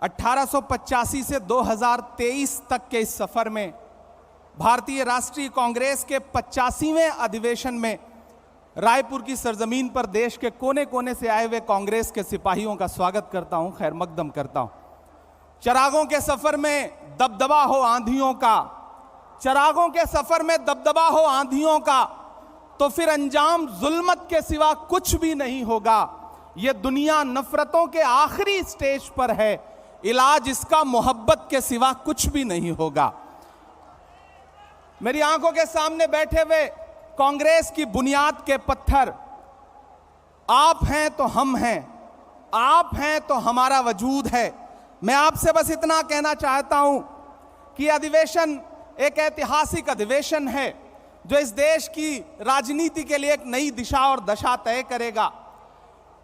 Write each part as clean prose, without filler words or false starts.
1885 से 2023 तक के इस सफर में भारतीय राष्ट्रीय कांग्रेस के 85वें अधिवेशन में रायपुर की सरजमीन पर देश के कोने कोने से आए हुए कांग्रेस के सिपाहियों का स्वागत करता हूं, खैर मकदम करता हूं। चिरागों के सफर में दबदबा हो आंधियों का, चिरागों के सफर में दबदबा हो आंधियों का, तो फिर अंजाम जुल्मत के सिवा कुछ भी नहीं होगा। ये दुनिया नफरतों के आखिरी स्टेज पर है, इलाज इसका मोहब्बत के सिवा कुछ भी नहीं होगा। मेरी आंखों के सामने बैठे हुए कांग्रेस की बुनियाद के पत्थर आप हैं तो हम हैं, आप हैं तो हमारा वजूद है। मैं आपसे बस इतना कहना चाहता हूं कि अधिवेशन एक ऐतिहासिक अधिवेशन है जो इस देश की राजनीति के लिए एक नई दिशा और दशा तय करेगा।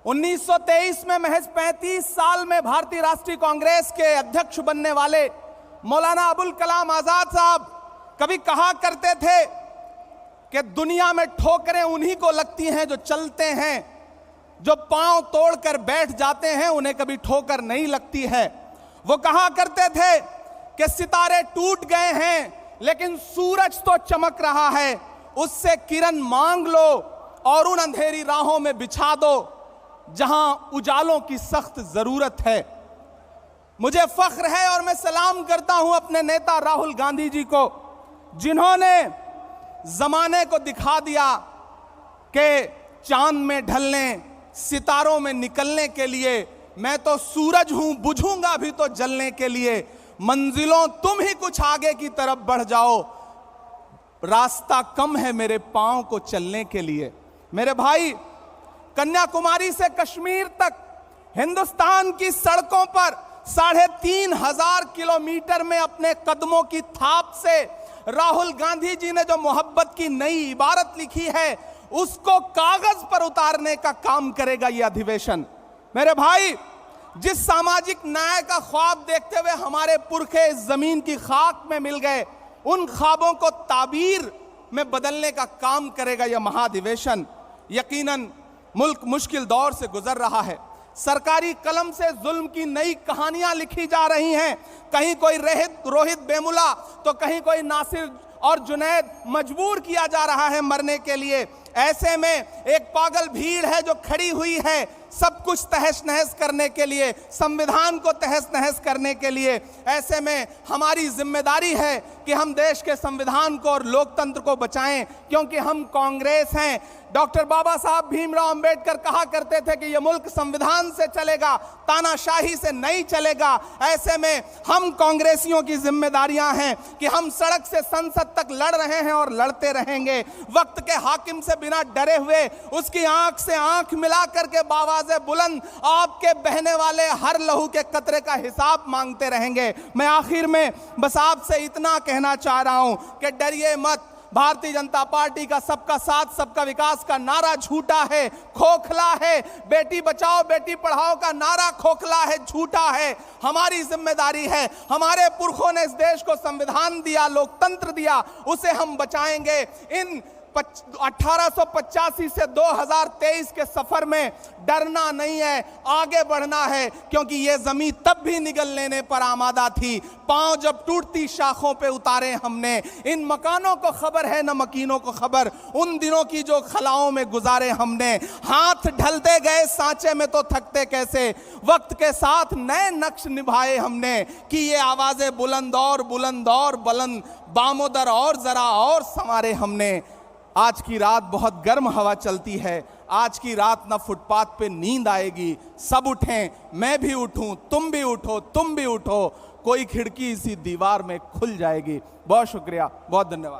1923 में महज 35 साल में भारतीय राष्ट्रीय कांग्रेस के अध्यक्ष बनने वाले मौलाना अबुल कलाम आजाद साहब कभी कहा करते थे कि दुनिया में ठोकरें उन्हीं को लगती हैं जो चलते हैं, जो पांव तोड़कर बैठ जाते हैं उन्हें कभी ठोकर नहीं लगती है। वो कहा करते थे कि सितारे टूट गए हैं लेकिन सूरज तो चमक रहा है, उससे किरण मांग लो और उन अंधेरी राहों में बिछा दो जहां उजालों की सख्त जरूरत है। मुझे फख्र है और मैं सलाम करता हूं अपने नेता राहुल गांधी जी को, जिन्होंने जमाने को दिखा दिया कि चांद में ढलने, सितारों में निकलने के लिए मैं तो सूरज हूं, बुझूंगा भी तो जलने के लिए। मंजिलों तुम ही कुछ आगे की तरफ बढ़ जाओ, रास्ता कम है मेरे पांव को चलने के लिए। मेरे भाई, कन्याकुमारी से कश्मीर तक हिंदुस्तान की सड़कों पर 3500 किलोमीटर में अपने कदमों की थाप से राहुल गांधी जी ने जो मोहब्बत की नई इबारत लिखी है उसको कागज पर उतारने का काम करेगा यह अधिवेशन। मेरे भाई, जिस सामाजिक न्याय का ख्वाब देखते हुए हमारे पुरखे इस जमीन की खाक में मिल गए, उन ख्वाबों को ताबीर में बदलने का काम करेगा यह महाधिवेशन। यकीनन मुल्क मुश्किल दौर से गुजर रहा है, सरकारी कलम से जुल्म की नई कहानियां लिखी जा रही हैं। कहीं कोई रोहित वेमुला तो कहीं कोई नासिर और जुनैद मजबूर किया जा रहा है मरने के लिए। ऐसे में एक पागल भीड़ है जो खड़ी हुई है सब कुछ तहस नहस करने के लिए, संविधान को तहस नहस करने के लिए। ऐसे में हमारी जिम्मेदारी है कि हम देश के संविधान को और लोकतंत्र को बचाएं, क्योंकि हम कांग्रेस हैं। डॉक्टर बाबा साहब भीमराव अंबेडकर कहा करते थे कि यह मुल्क संविधान से चलेगा, तानाशाही से नहीं चलेगा। ऐसे में हम कांग्रेसियों की जिम्मेदारियां हैं कि हम सड़क से संसद तक लड़ रहे हैं और लड़ते रहेंगे। वक्त के हाकिम से बिना डरे हुए उसकी आंख से आंख मिला करके बावाज़े बुलंद आपके बहने वाले हर लहू के कतरे का हिसाब मांगते रहेंगे। मैं आखिर में बस आपसे इतना कहना चाह रहा हूं कि डरिए मत। भारतीय जनता पार्टी का सबका साथ सबका विकास का नारा झूठा है, खोखला है। बेटी बचाओ बेटी पढ़ाओ का नारा खोखला है, झूठा है। हमारी जिम्मेदारी है, हमारे पुरखों ने इस देश को संविधान दिया, लोकतंत्र दिया, उसे हम बचाएंगे। इन 1885 से 2023 के सफर में डरना नहीं है, आगे बढ़ना है, क्योंकि यह जमीन तब भी निगल लेने पर आमादा थी। पांव जब टूटती शाखों पे उतारे हमने। इन मकानों को खबर है न मकीनों को खबर, उन दिनों की जो खलाओं में गुजारे हमने। हाथ ढलते गए सांचे में तो थकते कैसे, वक्त के साथ नए नक्श निभाए हमने कि ये आवाजें बुलंद और बुलंद, बामोदर और जरा और संवारे हमने। आज की रात बहुत गर्म हवा चलती है, आज की रात ना फुटपाथ पे नींद आएगी। सब उठें, मैं भी उठूं, तुम भी उठो, तुम भी उठो, कोई खिड़की इसी दीवार में खुल जाएगी। बहुत शुक्रिया, बहुत धन्यवाद।